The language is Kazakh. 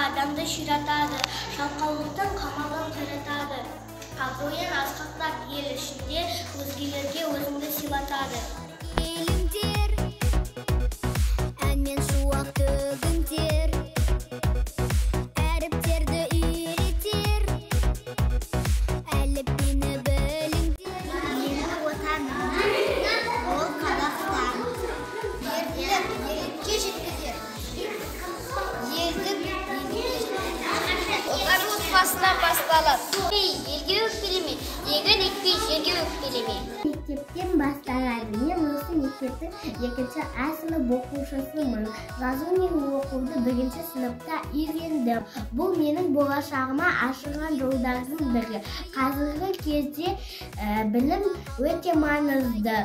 адамды ширатады, жалқаулықтан қамалдан таратады. Абыройын асқақтап ел ішінде өзгелерге өзіңді сыйлатады. Елімдер, әнмен шуақ төгіңдер, әріптерді үйретер, әліппені біліңдер. Менің отаным ол Қазақстан. Ерлікке жеткізер. Елді Отан отбасынан басталады. Елге өкпелеме, егін екпей жерге өкпелеме. Мектептен басталады. Мен осы мектептің 2-ші А сынып оқушысымын. Жазу мен оқуды 1-ші сыныпта үйрендім. Бұл менің болашағыма ашылған жолдардың бірі. Қазіргі кезде білім өте маңызды.